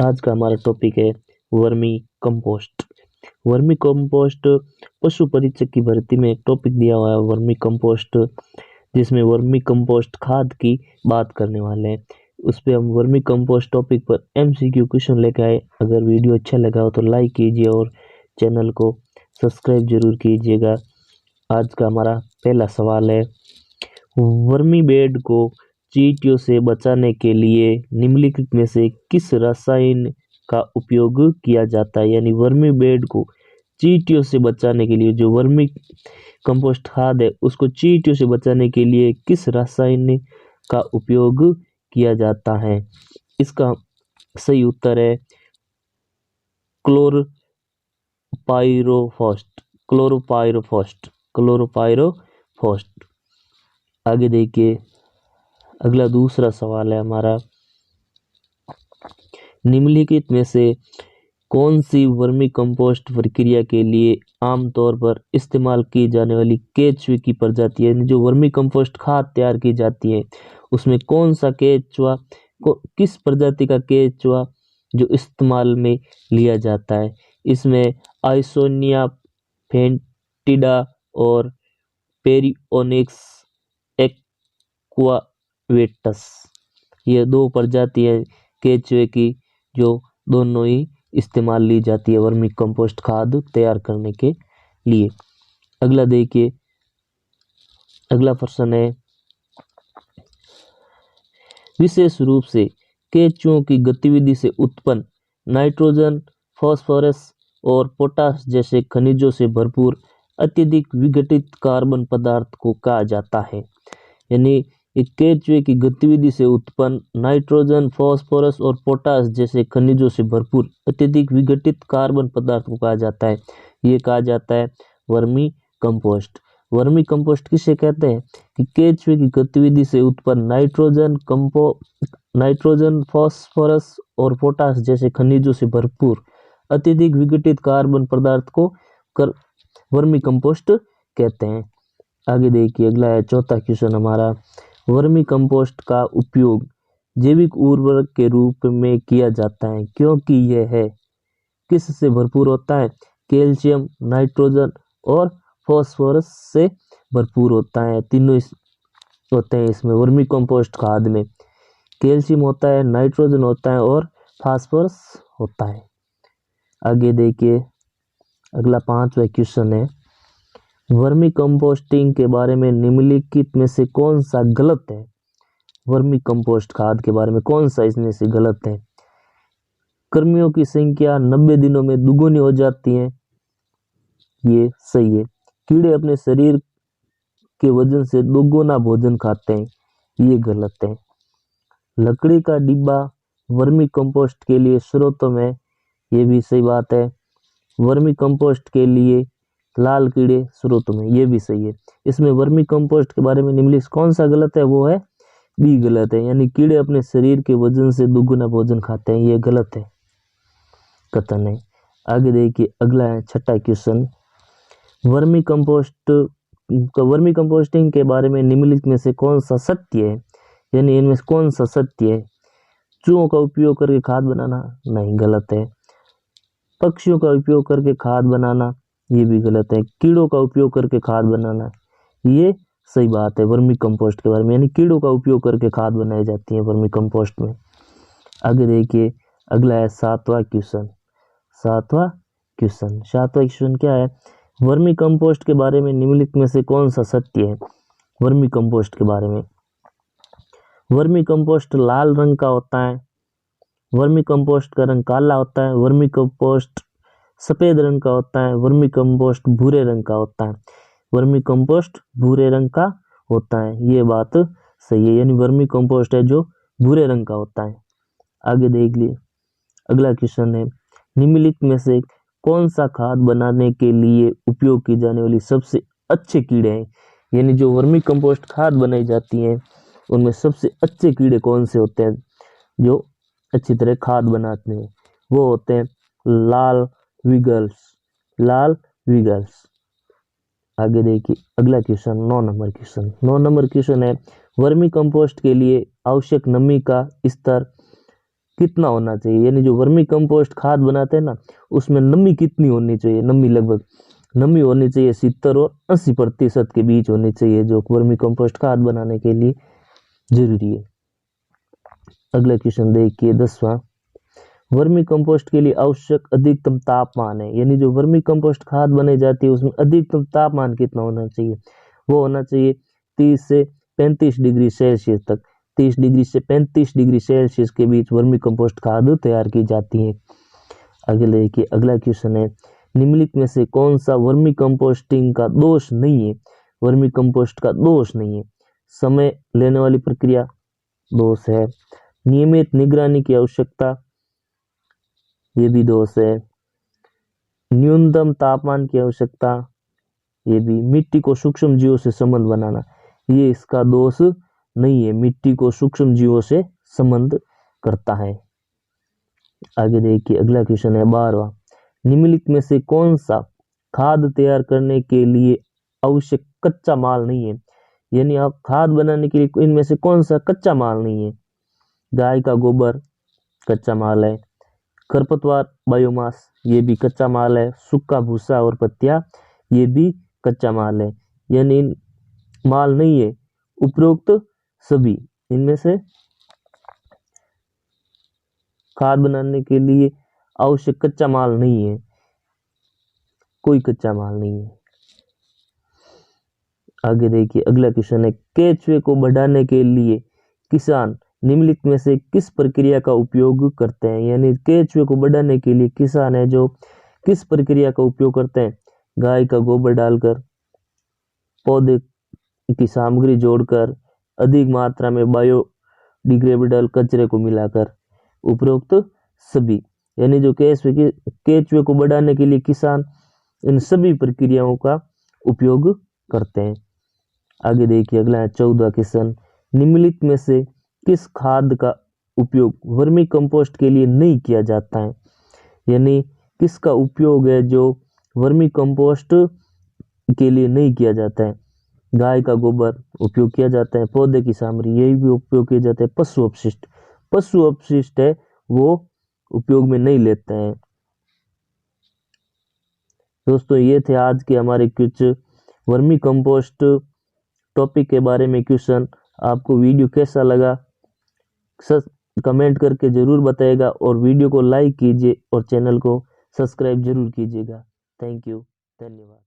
आज का हमारा टॉपिक है वर्मी कंपोस्ट। वर्मी कंपोस्ट पशु परीक्षक की भर्ती में एक टॉपिक दिया हुआ है वर्मी कंपोस्ट, जिसमें वर्मी कंपोस्ट खाद की बात करने वाले हैं। उस पे हम वर्मी कंपोस्ट टॉपिक पर MCQ क्वेश्चन लेकर आए। अगर वीडियो अच्छा लगा हो तो लाइक कीजिए और चैनल को सब्सक्राइब जरूर कीजिएगा। आज का हमारा पहला सवाल है, वर्मी बेड को चींटियों से बचाने के लिए निम्नलिखित में से किस रसायन का उपयोग किया जाता है। यानी वर्मी बेड को चींटियों से बचाने के लिए जो वर्मी कंपोस्ट खाद है उसको चींटियों से बचाने के लिए किस रसायन का उपयोग किया जाता है। इसका सही उत्तर है क्लोरोपाइरोफॉस्ट। आगे देखिए, अगला दूसरा सवाल है हमारा, निम्नलिखित में से कौन सी वर्मी कंपोस्ट प्रक्रिया के लिए आमतौर पर इस्तेमाल की जाने वाली केचुए की प्रजाति है। जो वर्मी कंपोस्ट खाद तैयार की जाती है उसमें कौन सा केचुआ को किस प्रजाति का केचुआ जो इस्तेमाल में लिया जाता है। इसमें आइसोनिया फेंटिडा और पेरियोनिक्स एक्वावेटस, ये दो प्रजाति है केचुए की जो दोनों ही इस्तेमाल ली जाती है वर्मी कंपोस्ट खाद तैयार करने के लिए। अगला देखिए, अगला प्रश्न है, विशेष रूप से केचुओं की गतिविधि से उत्पन्न नाइट्रोजन, फास्फोरस और पोटाश जैसे खनिजों से भरपूर अत्यधिक विघटित कार्बन पदार्थ को कहा जाता है। यानी केचुए की गतिविधि से उत्पन्न नाइट्रोजन, फास्फोरस और पोटाश जैसे खनिजों से भरपूर अत्यधिक विघटित कार्बन पदार्थ को कहा जाता है। ये कहा जाता है वर्मी कंपोस्ट। वर्मी कंपोस्ट किसे कहते हैं कि केचुए की गतिविधि से उत्पन्न नाइट्रोजन, फास्फोरस और पोटाश जैसे खनिजों से भरपूर अत्यधिक विघटित कार्बन पदार्थ को वर्मी कंपोस्ट कहते हैं। आगे देखिए, अगला है चौथा क्वेश्चन हमारा, वर्मी कंपोस्ट का उपयोग जैविक उर्वरक के रूप में किया जाता है क्योंकि यह है किस से भरपूर होता है। कैल्शियम, नाइट्रोजन और फास्फोरस से भरपूर होता है। तीनों होते हैं इसमें वर्मी कंपोस्ट खाद में। कैल्शियम होता है, नाइट्रोजन होता है और फास्फोरस होता है। आगे देखिए, अगला पांचवा क्वेश्चन है, वर्मी कंपोस्टिंग के बारे में निम्नलिखित में से कौन सा गलत है। वर्मी कंपोस्ट खाद के बारे में कौन सा इसमें से गलत है। कर्मियों की संख्या 90 दिनों में दुगुनी हो जाती है, ये सही है। कीड़े अपने शरीर के वजन से दोगुना भोजन खाते हैं, ये गलत है। लकड़ी का डिब्बा वर्मी कंपोस्ट के लिए स्रोतों में, ये भी सही बात है। वर्मी कंपोस्ट के लिए लाल कीड़े स्रोतों में, ये भी सही है। इसमें वर्मी कंपोस्ट के बारे में निम्नलिखित कौन सा गलत है, वो है बी गलत है। यानी कीड़े अपने शरीर के वजन से दोगुना भोजन खाते हैं, ये गलत है, कथन है। आगे देखिए, अगला है छठा क्वेश्चन, वर्मी कंपोस्टिंग के बारे में निम्नलिखित में से कौन सा सत्य है। यानी इनमें से कौन सा सत्य है। चूहों का उपयोग करके खाद बनाना, नहीं, गलत है। पक्षियों का उपयोग करके खाद बनाना, ये भी गलत है। कीड़ों का उपयोग करके खाद बनाना, ये सही बात है वर्मी कंपोस्ट के बारे में। यानी कीड़ों का उपयोग करके खाद बनाई जाती है वर्मी कंपोस्ट में। आगे देखिए, अगला है सातवां क्वेश्चन क्या है, वर्मी कंपोस्ट के बारे में निम्नलिखित में से कौन सा सत्य है। वर्मी कंपोस्ट के बारे में, वर्मी कंपोस्ट लाल रंग का होता है, वर्मी कंपोस्ट का रंग काला होता है, वर्मी कंपोस्ट सफेद रंग का होता है, वर्मी कंपोस्ट भूरे रंग का होता है। वर्मी कंपोस्ट भूरे रंग का होता है, ये बात सही है। यानी वर्मी कंपोस्ट है जो भूरे रंग का होता है। आगे देख लिए, अगला क्वेश्चन है, निम्नलिखित में से कौन सा खाद बनाने के लिए उपयोग की जाने वाली सबसे अच्छे कीड़े हैं। यानी जो वर्मी कंपोस्ट खाद बनाई जाती है उनमें सबसे अच्छे कीड़े कौन से होते हैं जो अच्छी तरह खाद बनाते हैं, वो होते हैं लाल विगल्स। आगे देखिए, अगला क्वेश्चन 9 नंबर क्वेश्चन है, वर्मी कंपोस्ट के लिए आवश्यक नमी का स्तर कितना होना चाहिए, यानी जो वर्मी कंपोस्ट खाद बनाते हैं ना उसमें नमी कितनी होनी चाहिए, नमी होनी चाहिए 70 और 80% के बीच होनी चाहिए, जो वर्मी कंपोस्ट खाद बनाने के लिए जरूरी है। अगला क्वेश्चन देखिए 10वां, वर्मी कंपोस्ट के लिए आवश्यक अधिकतम तापमान है, यानी जो वर्मी कंपोस्ट खाद बनाई जाती है उसमें अधिकतम तापमान कितना होना चाहिए, वो होना चाहिए 30 से 35 डिग्री सेल्सियस तक। 30 डिग्री से 35 डिग्री सेल्सियस के बीच वर्मी कंपोस्ट खाद तैयार की जाती है। आगे देखिए अगला क्वेश्चन है, निम्नलिखित में से कौन सा वर्मी कंपोस्टिंग का दोष नहीं है, वर्मी कंपोस्ट का दोष नहीं है। समय लेने वाली प्रक्रिया दोष है, नियमित निगरानी की आवश्यकता ये भी दोष है, न्यूनतम तापमान की आवश्यकता ये भी, मिट्टी को सूक्ष्म जीवों से संबंध बनाना ये इसका दोष नहीं है, मिट्टी को सूक्ष्म जीवों से संबंध करता है। आगे देखिए अगला क्वेश्चन है 12वां, निम्नलिखित में से कौन सा खाद तैयार करने के लिए आवश्यक कच्चा माल नहीं है, यानी आप खाद बनाने के लिए इनमें से कौन सा कच्चा माल नहीं है। गाय का गोबर कच्चा माल है, खरपतवार बायोमास ये भी कच्चा माल है, सूखा भूसा और पत्तियां ये भी कच्चा माल है, यानी माल नहीं है उपरोक्त सभी, इनमें से खाद बनाने के लिए आवश्यक कच्चा माल नहीं है, कोई कच्चा माल नहीं है। आगे देखिए अगला क्वेश्चन है, केचुए को बढ़ाने के लिए किसान निम्नलिखित में से किस प्रक्रिया का उपयोग करते हैं, यानी केचुए को बढ़ाने के लिए किसान है जो किस प्रक्रिया का उपयोग करते हैं। गाय का गोबर डालकर, पौधे की सामग्री जोड़कर, अधिक मात्रा में बायोडिग्रेडेबल कचरे को मिलाकर, उपरोक्त सभी, यानी जो केचुए को बढ़ाने के लिए किसान इन सभी प्रक्रियाओं का उपयोग करते हैं। आगे देखिए अगला है 14वां क्वेश्चन, निम्नलिखित में से किस खाद का उपयोग वर्मी कंपोस्ट के लिए नहीं किया जाता है, यानी किसका उपयोग है जो वर्मी कंपोस्ट के लिए नहीं किया जाता है। गाय का गोबर उपयोग किया जाता है, पौधे की सामग्री यही भी उपयोग किया जाता है, पशु अपशिष्ट है वो उपयोग में नहीं लेते हैं। दोस्तों ये थे आज के हमारे कुछ वर्मी कंपोस्ट टॉपिक के बारे में क्वेश्चन। आपको वीडियो कैसा लगा कमेंट करके जरूर बताइएगा और वीडियो को लाइक कीजिए और चैनल को सब्सक्राइब जरूर कीजिएगा। थैंक यू, धन्यवाद।